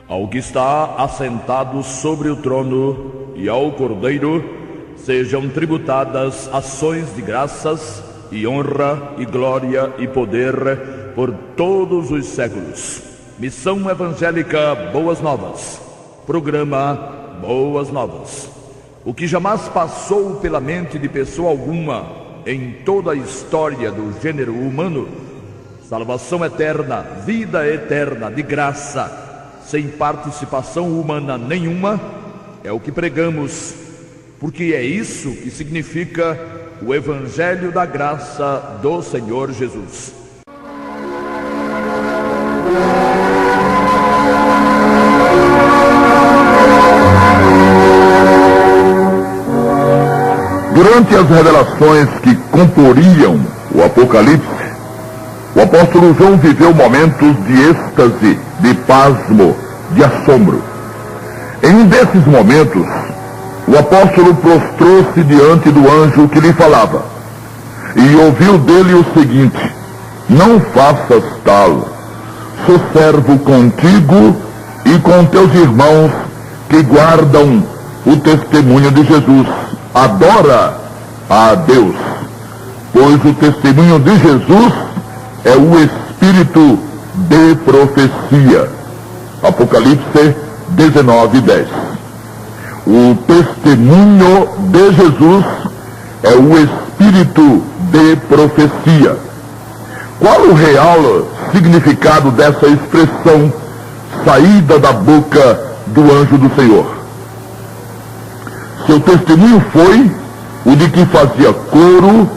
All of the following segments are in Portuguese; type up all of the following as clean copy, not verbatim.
Ao que está assentado sobre o trono e ao Cordeiro sejam tributadas ações de graças e honra e glória e poder por todos os séculos. Missão Evangélica Boas Novas. Programa Boas Novas. O que jamais passou pela mente de pessoa alguma em toda a história do gênero humano, salvação eterna, vida eterna de graça, sem participação humana nenhuma, é o que pregamos, porque é isso que significa o Evangelho da Graça do Senhor Jesus. Durante as revelações que comporiam o Apocalipse, o apóstolo João viveu momentos de êxtase, de pasmo, de assombro. Em um desses momentos, o apóstolo prostrou-se diante do anjo que lhe falava e ouviu dele o seguinte: não faças tal, sou servo contigo e com teus irmãos que guardam o testemunho de Jesus. Adora a Deus, pois o testemunho de Jesus é o espírito de profecia. Apocalipse 19:10. O testemunho de Jesus é o espírito de profecia. Qual o real significado dessa expressão saída da boca do anjo do Senhor? Seu testemunho foi o de que fazia coro,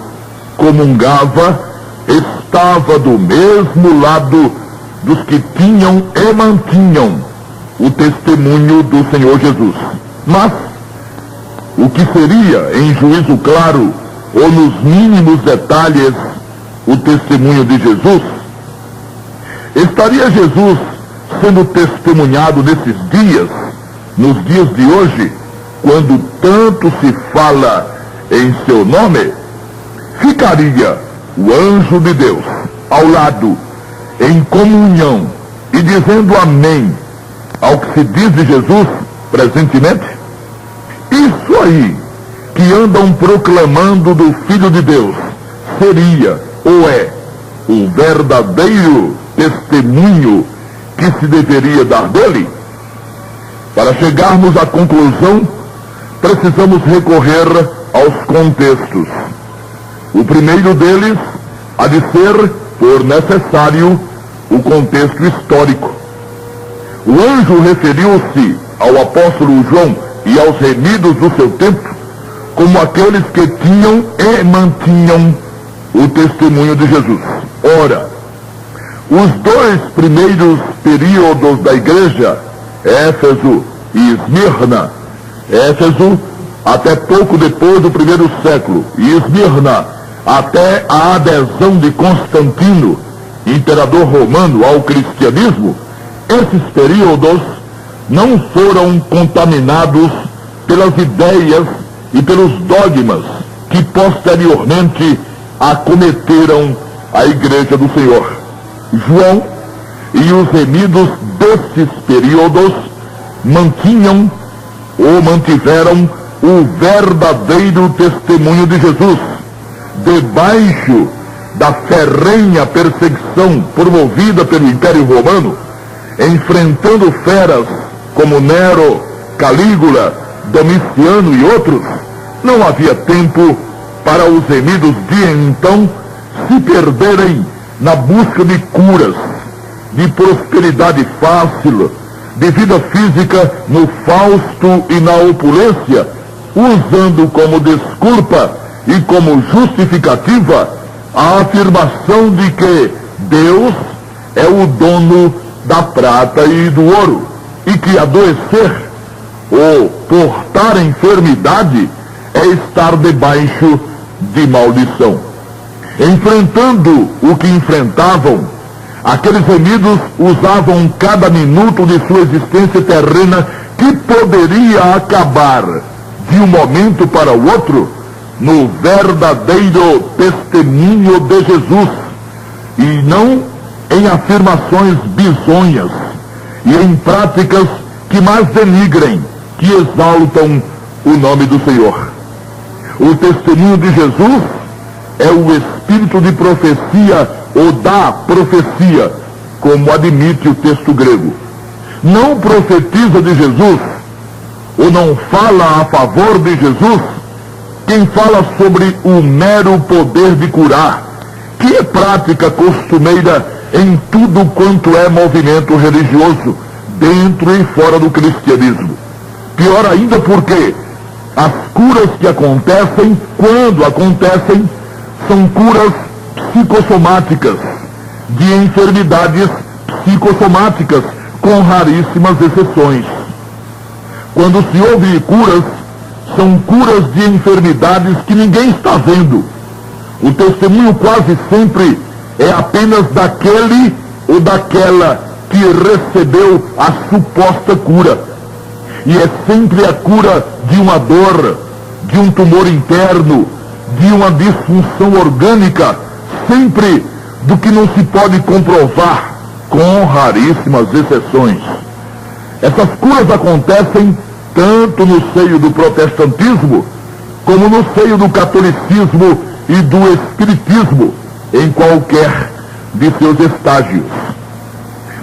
comungava, estava do mesmo lado dos que tinham e mantinham o testemunho do Senhor Jesus. Mas o que seria, em juízo claro ou nos mínimos detalhes, o testemunho de Jesus? Estaria Jesus sendo testemunhado nesses dias, nos dias de hoje, quando tanto se fala em seu nome? Ficaria o anjo de Deus ao lado, em comunhão e dizendo amém ao que se diz de Jesus presentemente? Isso aí que andam proclamando do Filho de Deus seria ou é o verdadeiro testemunho que se deveria dar dele? Para chegarmos à conclusão, precisamos recorrer aos contextos. O primeiro deles há de ser, por necessário, o contexto histórico. O anjo referiu-se ao apóstolo João e aos remidos do seu tempo como aqueles que tinham e mantinham o testemunho de Jesus. Ora, os dois primeiros períodos da igreja, Éfeso e Esmirna, Éfeso até pouco depois do primeiro século e Esmirna até a adesão de Constantino, imperador romano, ao cristianismo, esses períodos não foram contaminados pelas ideias e pelos dogmas que posteriormente acometeram a igreja do Senhor. João e os remidos desses períodos mantinham ou mantiveram o verdadeiro testemunho de Jesus, debaixo da ferrenha perseguição promovida pelo Império Romano, enfrentando feras como Nero, Calígula, Domiciano e outros. Não havia tempo para os remidos de então se perderem na busca de curas, de prosperidade fácil, de vida física no fausto e na opulência, usando como desculpa e como justificativa a afirmação de que Deus é o dono da prata e do ouro, e que adoecer ou portar enfermidade é estar debaixo de maldição. Enfrentando o que enfrentavam, aqueles remidos usavam cada minuto de sua existência terrena, que poderia acabar de um momento para o outro, no verdadeiro testemunho de Jesus, e não em afirmações bizonhas, e em práticas que mais denigrem, que exaltam o nome do Senhor. O testemunho de Jesus é o espírito de profecia ou da profecia, como admite o texto grego. Não profetiza de Jesus, ou não fala a favor de Jesus, quem fala sobre o mero poder de curar, que é prática costumeira em tudo quanto é movimento religioso, dentro e fora do cristianismo. Pior ainda porque as curas que acontecem, quando acontecem, são curas psicossomáticas, de enfermidades psicossomáticas, com raríssimas exceções. Quando se ouve curas, são curas de enfermidades que ninguém está vendo. O testemunho quase sempre é apenas daquele ou daquela que recebeu a suposta cura. E é sempre a cura de uma dor, de um tumor interno, de uma disfunção orgânica, sempre do que não se pode comprovar, com raríssimas exceções. Essas curas acontecem tanto no seio do protestantismo, como no seio do catolicismo e do espiritismo, em qualquer de seus estágios.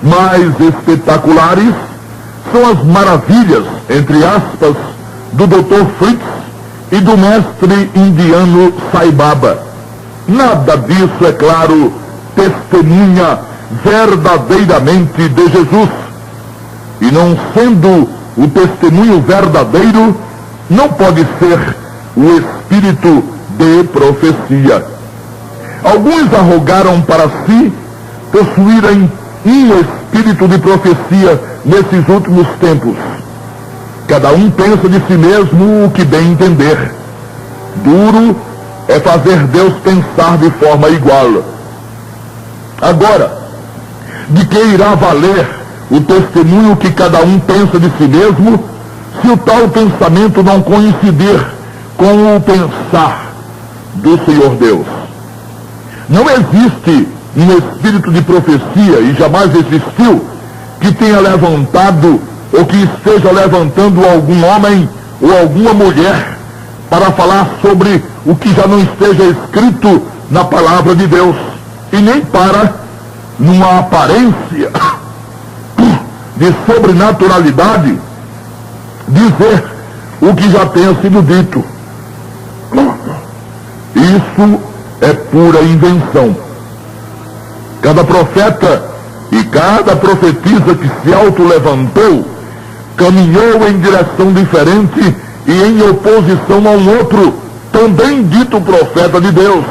Mais espetaculares são as maravilhas, entre aspas, do Dr. Fritz e do mestre indiano Sai Baba. Nada disso, é claro, testemunha verdadeiramente de Jesus. E não sendo o testemunho verdadeiro, não pode ser o espírito de profecia. Alguns arrogaram para si possuírem um espírito de profecia nesses últimos tempos. Cada um pensa de si mesmo o que bem entender. Duro é fazer Deus pensar de forma igual. Agora, de que irá valer o testemunho que cada um pensa de si mesmo, se o tal pensamento não coincidir com o pensar do Senhor Deus? Não existe um espírito de profecia, e jamais existiu, que tenha levantado ou que esteja levantando algum homem ou alguma mulher para falar sobre o que já não esteja escrito na palavra de Deus, e nem para, numa aparência de sobrenaturalidade, dizer o que já tenha sido dito. Isso é pura invenção. Cada profeta e cada profetisa que se auto-levantou caminhou em direção diferente e em oposição ao outro, também dito profeta de Deus.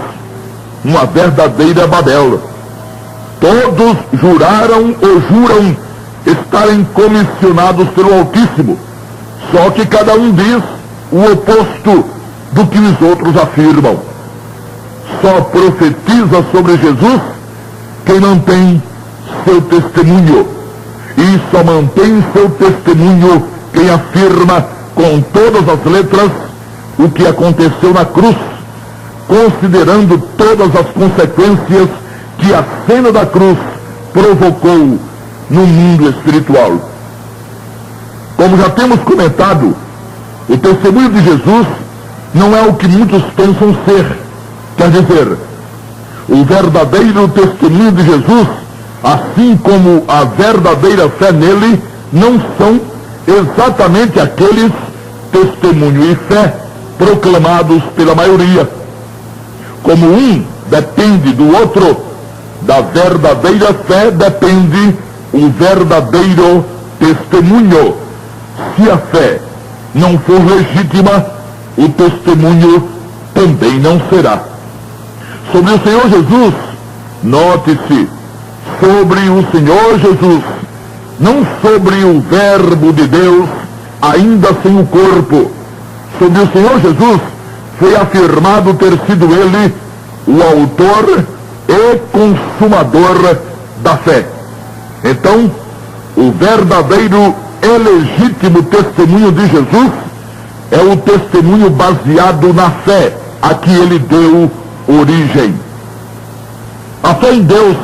Uma verdadeira Babel. Todos juraram ou juram estarem comissionados pelo Altíssimo, só que cada um diz o oposto do que os outros afirmam. Só profetiza sobre Jesus quem mantém seu testemunho, e só mantém seu testemunho quem afirma com todas as letras o que aconteceu na cruz, considerando todas as consequências que a cena da cruz provocou no mundo espiritual. Como já temos comentado, o testemunho de Jesus não é o que muitos pensam ser. Quer dizer, o verdadeiro testemunho de Jesus, assim como a verdadeira fé nele, não são exatamente aqueles testemunho e fé proclamados pela maioria. Como um depende do outro, da verdadeira fé depende o verdadeiro testemunho. Se a fé não for legítima, o testemunho também não será. Sobre o Senhor Jesus, note-se, sobre o Senhor Jesus, não sobre o Verbo de Deus, ainda sem o corpo. Sobre o Senhor Jesus, foi afirmado ter sido ele o autor e consumador da fé. Então, o verdadeiro e legítimo testemunho de Jesus é o testemunho baseado na fé a que ele deu origem. A fé em Deus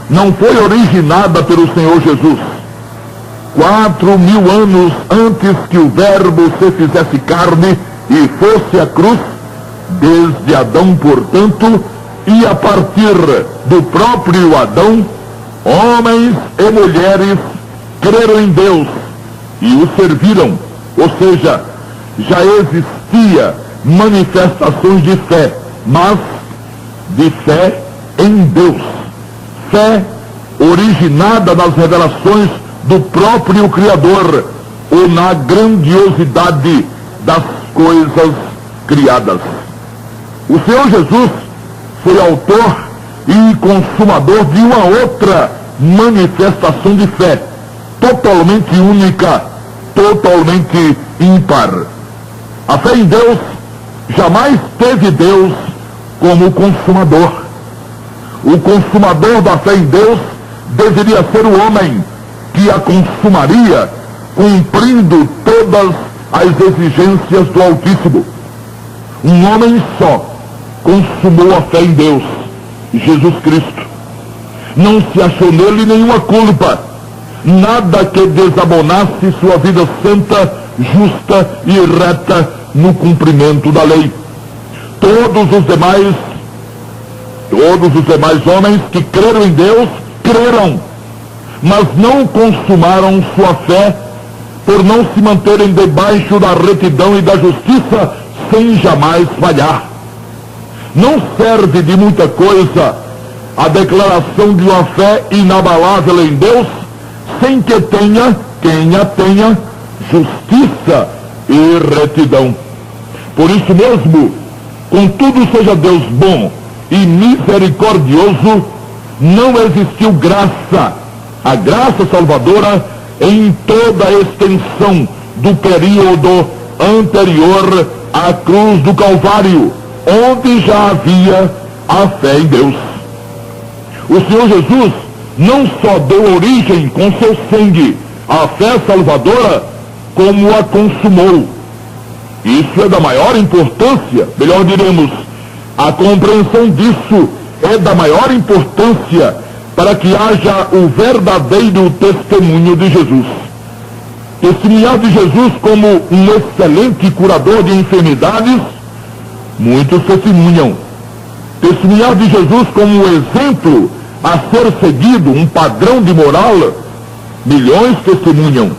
não foi originada pelo Senhor Jesus. 4.000 anos antes que o Verbo se fizesse carne e fosse à cruz, desde Adão, portanto, e a partir do próprio Adão, homens e mulheres creram em Deus e o serviram, ou seja, já existia manifestações de fé, mas de fé em Deus, fé originada nas revelações do próprio Criador ou na grandiosidade das coisas criadas. O Senhor Jesus foi autor e consumador de uma outra manifestação de fé, totalmente única, totalmente ímpar. A fé em Deus jamais teve Deus como consumador. O consumador da fé em Deus deveria ser o homem que a consumaria, cumprindo todas as exigências do Altíssimo. Um homem só consumou a fé em Deus, Jesus Cristo. Não se achou nele nenhuma culpa, nada que desabonasse sua vida santa, justa e reta no cumprimento da lei. Todos os demais homens que creram em Deus, creram, mas não consumaram sua fé por não se manterem debaixo da retidão e da justiça sem jamais falhar. Não serve de muita coisa a declaração de uma fé inabalável em Deus sem que quem a tenha, justiça e retidão. Por isso mesmo, contudo seja Deus bom e misericordioso, não existiu graça, a graça salvadora, em toda a extensão do período anterior à cruz do Calvário, onde já havia a fé em Deus. O Senhor Jesus não só deu origem com seu sangue à fé salvadora, como a consumou. Isso é da maior importância, melhor diremos, a compreensão disso é da maior importância para que haja o verdadeiro testemunho de Jesus. Testemunhar de Jesus como um excelente curador de enfermidades, muitos testemunham. Testemunhar de Jesus como um exemplo a ser seguido, um padrão de moral, milhões testemunham.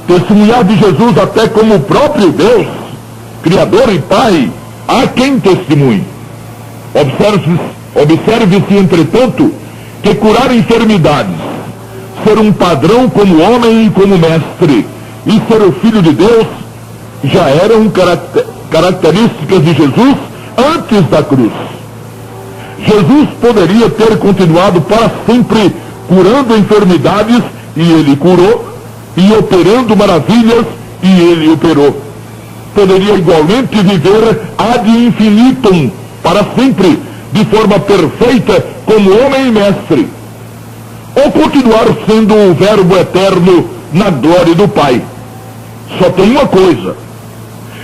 Testemunhar de Jesus até como o próprio Deus, Criador e Pai, há quem testemunhe. Observe-se, entretanto, que curar enfermidades, ser um padrão como homem e como mestre, e ser o Filho de Deus, já eram características de Jesus antes da cruz. Jesus poderia ter continuado para sempre curando enfermidades, e ele curou, e operando maravilhas, e ele operou. Poderia igualmente viver ad infinitum, para sempre, de forma perfeita, como homem e mestre. Ou continuar sendo o Verbo eterno na glória do Pai. Só tem uma coisa: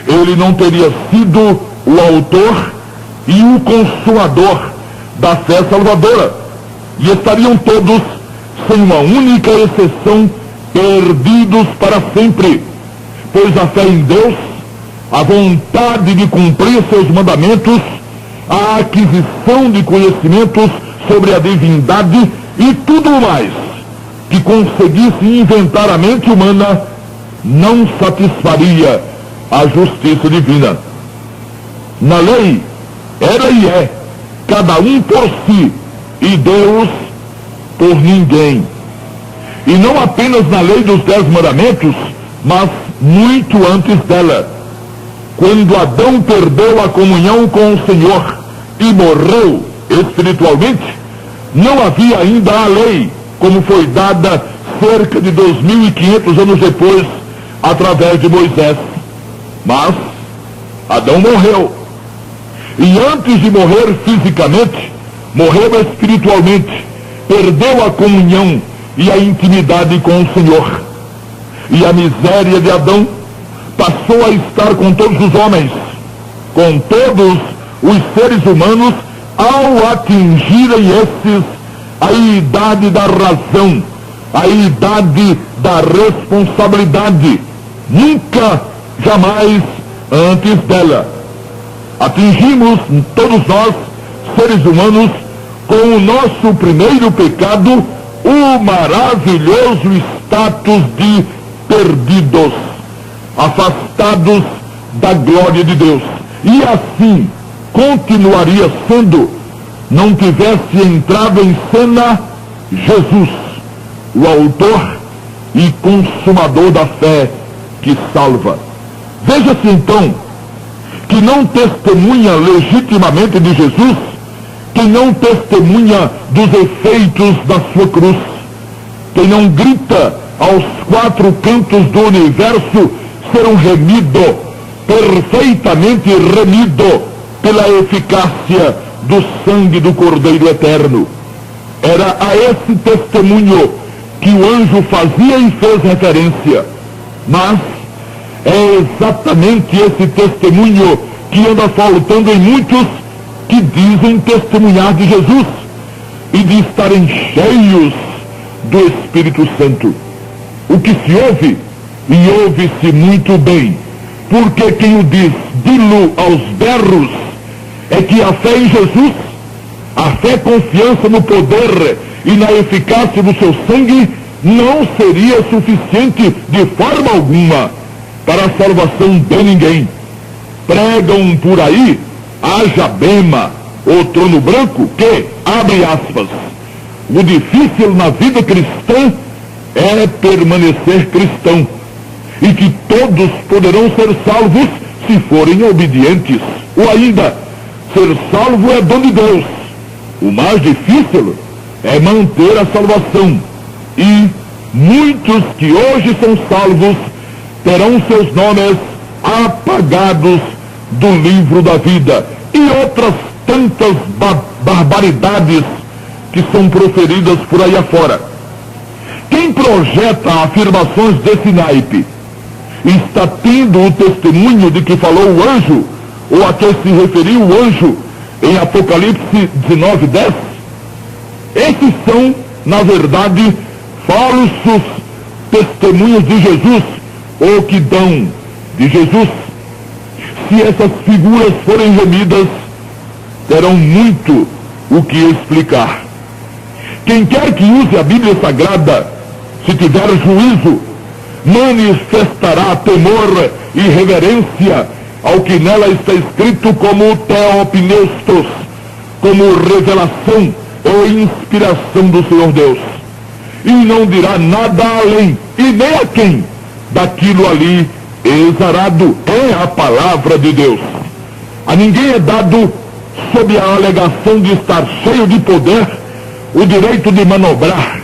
ele não teria sido o autor e o consumador da fé salvadora, e estariam todos, sem uma única exceção, perdidos para sempre, pois a fé em Deus, a vontade de cumprir seus mandamentos, a aquisição de conhecimentos sobre a divindade e tudo mais que conseguisse inventar a mente humana, não satisfaria a justiça divina. Na lei, era e é cada um por si, e Deus por ninguém. E não apenas na lei dos 10 mandamentos, mas muito antes dela. Quando Adão perdeu a comunhão com o Senhor e morreu espiritualmente, não havia ainda a lei, como foi dada cerca de 2.500 anos depois, através de Moisés. Mas Adão morreu. E antes de morrer fisicamente, morreu espiritualmente, perdeu a comunhão e a intimidade com o Senhor. E a miséria de Adão passou a estar com todos os homens, com todos os seres humanos, ao atingirem esses a idade da razão, a idade da responsabilidade, nunca, jamais antes dela. Atingimos, todos nós, seres humanos, com o nosso primeiro pecado, o maravilhoso status de perdidos, afastados da glória de Deus. E assim continuaria sendo, não tivesse entrado em cena Jesus, o autor e consumador da fé que salva. Veja-se então que não testemunha legitimamente de Jesus quem não testemunha dos efeitos da sua cruz, quem não grita aos quatro cantos do universo ser um remido, perfeitamente remido pela eficácia do sangue do Cordeiro Eterno. Era a esse testemunho que o anjo fazia e fez referência, mas é exatamente esse testemunho que anda faltando em muitos que dizem testemunhar de Jesus e de estarem cheios do Espírito Santo. O que se ouve, e ouve-se muito bem, porque quem o diz, dilo aos berros, é que a fé em Jesus, a fé confiança no poder e na eficácia do seu sangue, não seria suficiente de forma alguma para a salvação de ninguém. Pregam por aí, haja bema, o trono branco, que, abre aspas, o difícil na vida cristã é permanecer cristão, e que todos poderão ser salvos se forem obedientes, ou ainda, ser salvo é dom de Deus. O mais difícil é manter a salvação, e muitos que hoje são salvos terão seus nomes apagados do livro da vida, e outras tantas barbaridades que são proferidas por aí afora. Quem projeta afirmações desse naipe está tendo o testemunho de que falou o anjo, ou a que se referiu o anjo em Apocalipse 19:10? Esses são, na verdade, falsos testemunhos de Jesus, ou que dão de Jesus. Se essas figuras forem remidas, terão muito o que explicar. Quem quer que use a Bíblia Sagrada, se tiver juízo, manifestará temor e reverência ao que nela está escrito como teopneustos, como revelação ou inspiração do Senhor Deus. E não dirá nada além, e nem a quem, daquilo ali exarado é a palavra de Deus. A ninguém é dado, sob a alegação de estar cheio de poder, o direito de manobrar,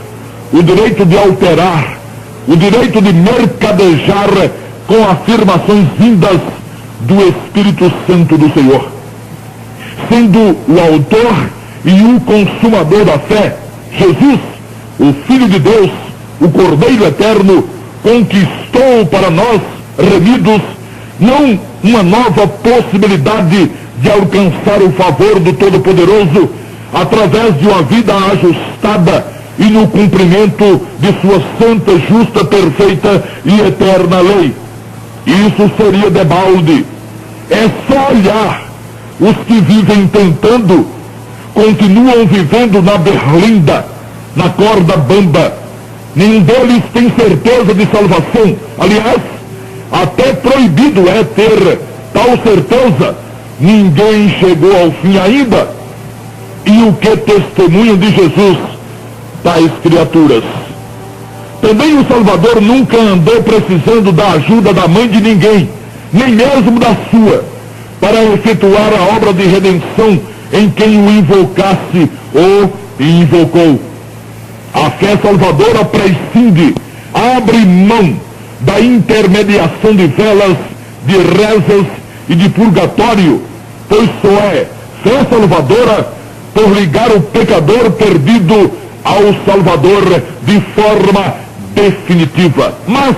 o direito de alterar, o direito de mercadejar com afirmações vindas do Espírito Santo do Senhor. Sendo o autor e o consumador da fé, Jesus, o Filho de Deus, o Cordeiro Eterno, conquistou para nós, remidos, não uma nova possibilidade de alcançar o favor do Todo-Poderoso através de uma vida ajustada e no cumprimento de sua santa, justa, perfeita e eterna lei. Isso seria debalde. É só olhar. Os que vivem tentando, continuam vivendo na berlinda, na corda bamba. Nenhum deles tem certeza de salvação. Aliás, até proibido é ter tal certeza. Ninguém chegou ao fim ainda. E o que testemunham de Jesus, tais criaturas? Também o Salvador nunca andou precisando da ajuda da mãe de ninguém, nem mesmo da sua, para efetuar a obra de redenção em quem o invocasse ou invocou. A fé salvadora prescinde, abre mão da intermediação de velas, de rezas e de purgatório, pois só é fé salvadora por ligar o pecador perdido ao Salvador de forma definitiva. Mas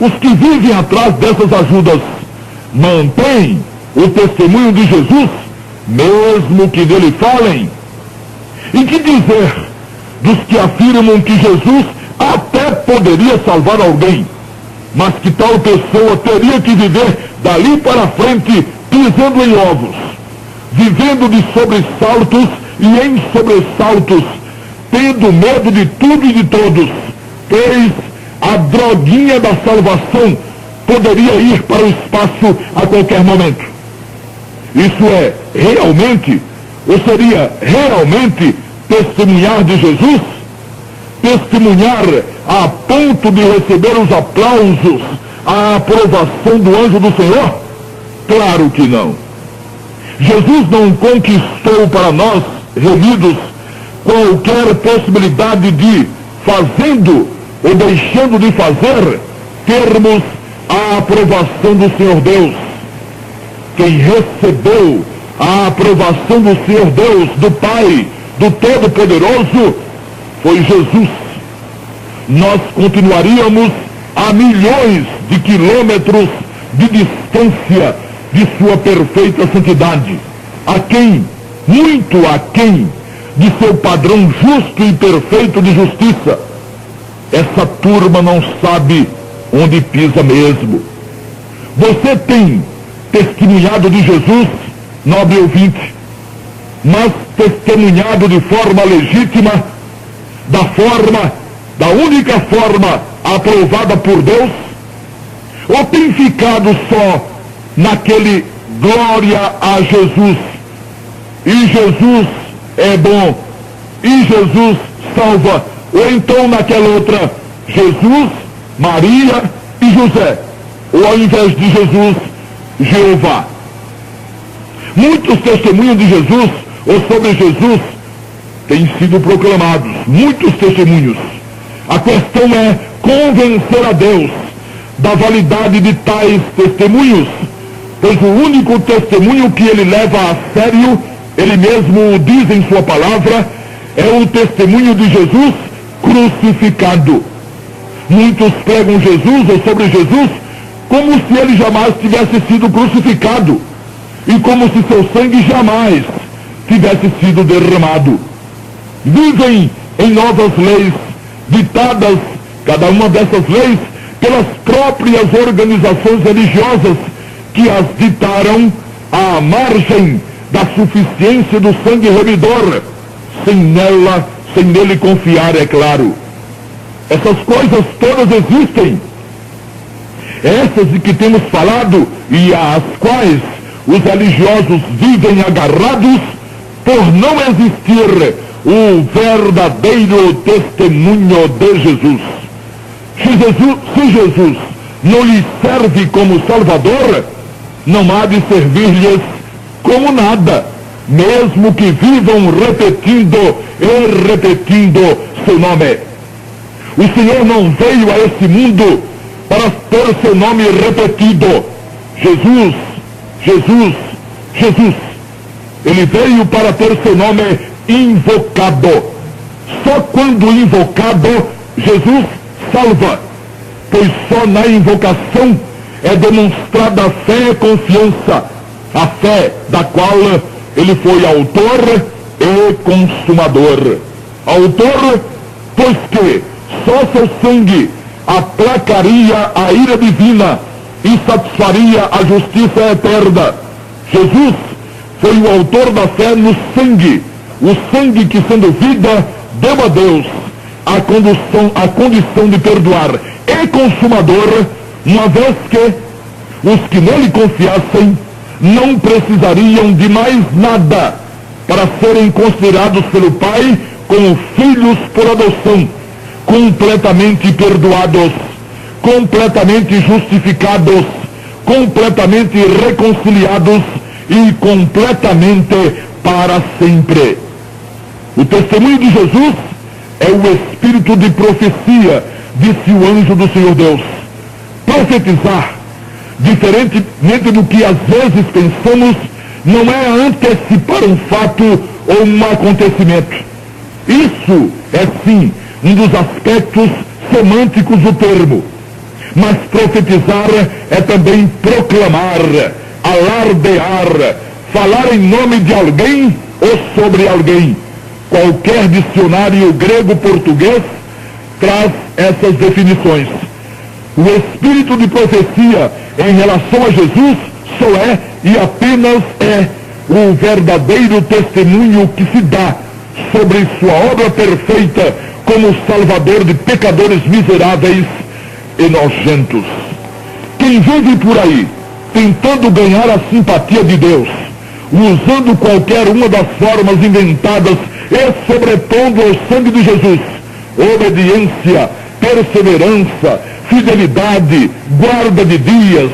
os que vivem atrás dessas ajudas mantêm o testemunho de Jesus, mesmo que dele falem. E que dizer dos que afirmam que Jesus até poderia salvar alguém, mas que tal pessoa teria que viver dali para frente pisando em ovos, vivendo de sobressaltos e em sobressaltos, tendo medo de tudo e de todos, pois a droguinha da salvação poderia ir para o espaço a qualquer momento. Isso é realmente, ou seria realmente, testemunhar de Jesus? Testemunhar a ponto de receber os aplausos, a aprovação do anjo do Senhor? Claro que não. Jesus não conquistou para nós, remidos, qualquer possibilidade de, fazendo ou deixando de fazer, termos a aprovação do Senhor Deus. Quem recebeu a aprovação do Senhor Deus, do Pai, do Todo-Poderoso, foi Jesus. Nós continuaríamos a milhões de quilômetros de distância de sua perfeita santidade, aquém, muito aquém, de seu padrão justo e perfeito de justiça. Essa turma não sabe onde pisa mesmo. Você tem testemunhado de Jesus, nobre ouvinte, mas testemunhado de forma legítima, da única forma aprovada por Deus? Ou tem ficado só naquele glória a Jesus, e Jesus é bom, e Jesus salva, ou então naquela outra, Jesus, Maria e José, ou ao invés de Jesus, Jeová? Muitos testemunhos de Jesus, ou sobre Jesus, têm sido proclamados, muitos testemunhos. A questão é convencer a Deus da validade de tais testemunhos, pois o único testemunho que ele leva a sério, ele mesmo diz em sua palavra, é o testemunho de Jesus crucificado. Muitos pregam Jesus ou sobre Jesus como se ele jamais tivesse sido crucificado e como se seu sangue jamais tivesse sido derramado. Vivem em novas leis, ditadas, cada uma dessas leis, pelas próprias organizações religiosas que as ditaram à margem da suficiência do sangue remidor, sem nele confiar, é claro. Essas coisas todas existem. Essas de que temos falado e às quais os religiosos vivem agarrados por não existir o verdadeiro testemunho de Jesus. Se Jesus não lhes serve como Salvador, não há de servir-lhes como nada, mesmo que vivam repetindo e repetindo seu nome. O Senhor não veio a esse mundo para ter seu nome repetido. Jesus, Jesus, Jesus. Ele veio para ter seu nome invocado. Só quando invocado, Jesus salva, pois só na invocação é demonstrada a fé e confiança, a fé da qual ele foi autor e consumador. Autor, pois que só seu sangue aplacaria a ira divina e satisfaria a justiça eterna. Jesus foi o autor da fé no sangue, o sangue que, sendo vida, deu a Deus a condição de perdoar, e consumador, uma vez que os que nele confiassem não precisariam de mais nada para serem considerados pelo Pai como filhos por adoção, completamente perdoados, completamente justificados, completamente reconciliados e completamente para sempre. O testemunho de Jesus é o espírito de profecia, disse o anjo do Senhor Deus. Profetizar, diferentemente do que às vezes pensamos, não é antecipar um fato ou um acontecimento. Isso é sim um dos aspectos semânticos do termo. Mas profetizar é também proclamar, alardear, falar em nome de alguém ou sobre alguém. Qualquer dicionário grego-português traz essas definições. O espírito de profecia em relação a Jesus só é e apenas é o verdadeiro testemunho que se dá sobre sua obra perfeita como salvador de pecadores miseráveis e nojentos. Quem vive por aí tentando ganhar a simpatia de Deus, usando qualquer uma das formas inventadas e sobrepondo ao sangue de Jesus, obediência, perseverança, fidelidade, guarda de dias,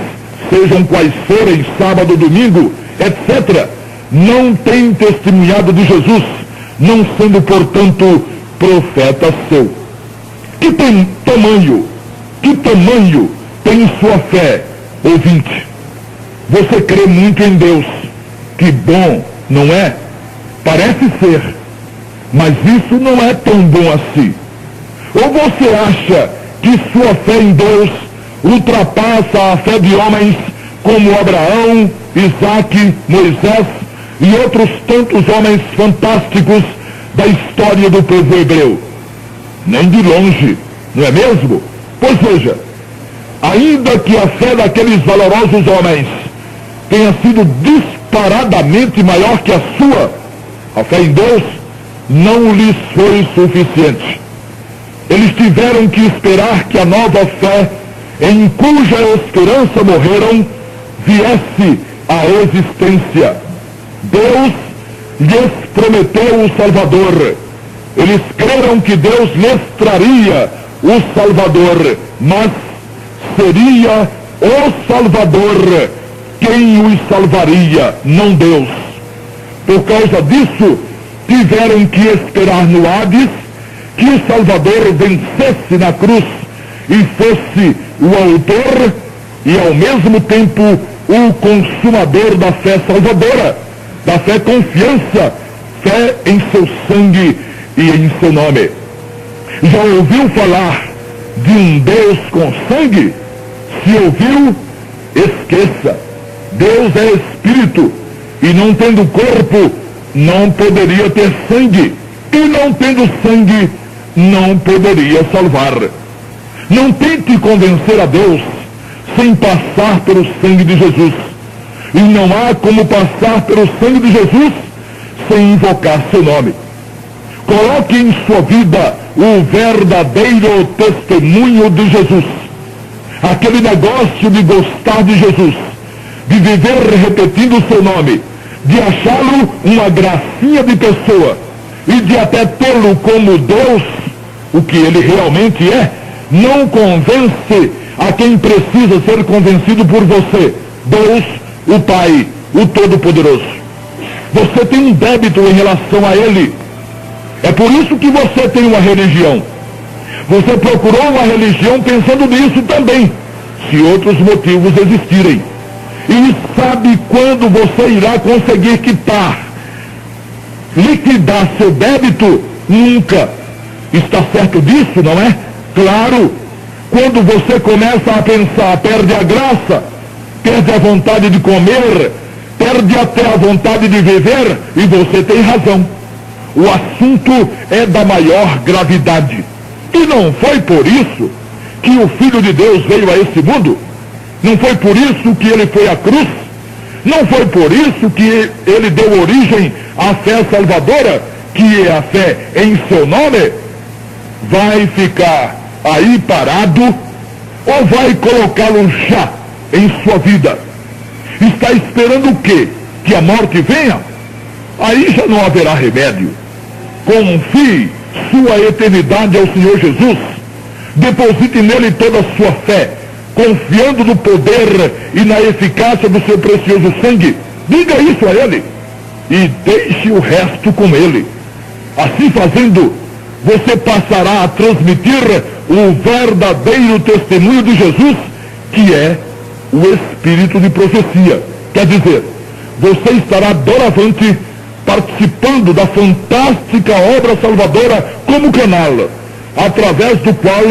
sejam quais forem, sábado, domingo, etc., não tem testemunhado de Jesus, não sendo, portanto, profeta seu. Que tamanho tem sua fé, ouvinte? Você crê muito em Deus. Que bom, não é? Parece ser, mas isso não é tão bom assim. Ou você acha que sua fé em Deus ultrapassa a fé de homens como Abraão, Isaque, Moisés e outros tantos homens fantásticos da história do povo hebreu? Nem de longe, não é mesmo? Pois veja, ainda que a fé daqueles valorosos homens tenha sido disparadamente maior que a sua, a fé em Deus não lhes foi suficiente. Eles tiveram que esperar que a nova fé, em cuja esperança morreram, viesse à existência. Deus lhes prometeu o Salvador. Eles creram que Deus lhes traria o Salvador, mas seria o Salvador quem os salvaria, não Deus. Por causa disso, tiveram que esperar no Hades que o Salvador vencesse na cruz e fosse o autor e ao mesmo tempo o consumador da fé salvadora, da fé confiança, fé em seu sangue e em seu nome. Já ouviu falar de um Deus com sangue? Se ouviu, esqueça. Deus é espírito e não tendo corpo, não poderia ter sangue. E não tendo sangue, não poderia salvar. Não tente convencer a Deus sem passar pelo sangue de Jesus. E não há como passar pelo sangue de Jesus sem invocar seu nome. Coloque em sua vida o verdadeiro testemunho de Jesus. Aquele negócio de gostar de Jesus, de viver repetindo o seu nome, de achá-lo uma gracinha de pessoa e de até tê-lo como Deus, o que ele realmente é, não convence a quem precisa ser convencido por você, Deus, o Pai, o Todo-Poderoso. Você tem um débito em relação a Ele. É por isso que você tem uma religião. Você procurou uma religião pensando nisso também, se outros motivos existirem. E sabe quando você irá conseguir liquidar seu débito? Nunca. Está certo disso, não é? Claro. Quando você começa a pensar, perde a graça, perde a vontade de comer, perde até a vontade de viver, e você tem razão. O assunto é da maior gravidade. E não foi por isso que o Filho de Deus veio a esse mundo? Não foi por isso que ele foi à cruz? Não foi por isso que ele deu origem à fé salvadora, que é a fé em seu nome? Vai ficar aí parado ou vai colocá-lo já em sua vida? Está esperando o quê? Que a morte venha? Aí já não haverá remédio. Confie sua eternidade ao Senhor Jesus. Deposite nele toda a sua fé, confiando no poder e na eficácia do seu precioso sangue. Diga isso a ele e deixe o resto com ele. Assim fazendo, você passará a transmitir o verdadeiro testemunho de Jesus, que é o espírito de profecia. Quer dizer, você estará doravante participando da fantástica obra salvadora como canal, através do qual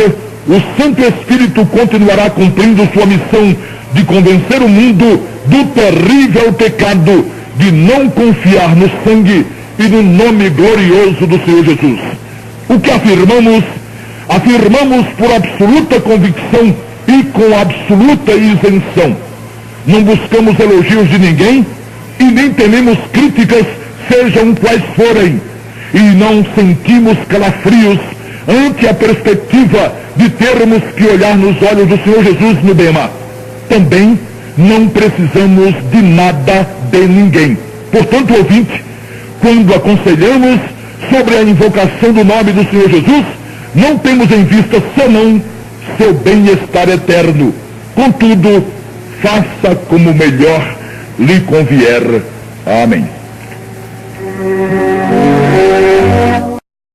o Santo Espírito continuará cumprindo sua missão de convencer o mundo do terrível pecado de não confiar no sangue e no nome glorioso do Senhor Jesus. O que afirmamos afirmamos por absoluta convicção e com absoluta isenção. Não buscamos elogios de ninguém e nem tememos críticas, sejam quais forem, e não sentimos calafrios ante a perspectiva de termos que olhar nos olhos do Senhor Jesus no bema. Também não precisamos de nada de ninguém. Portanto, ouvinte, quando aconselhamos sobre a invocação do nome do Senhor Jesus, não temos em vista senão seu bem-estar eterno. Contudo, faça como melhor lhe convier. Amém.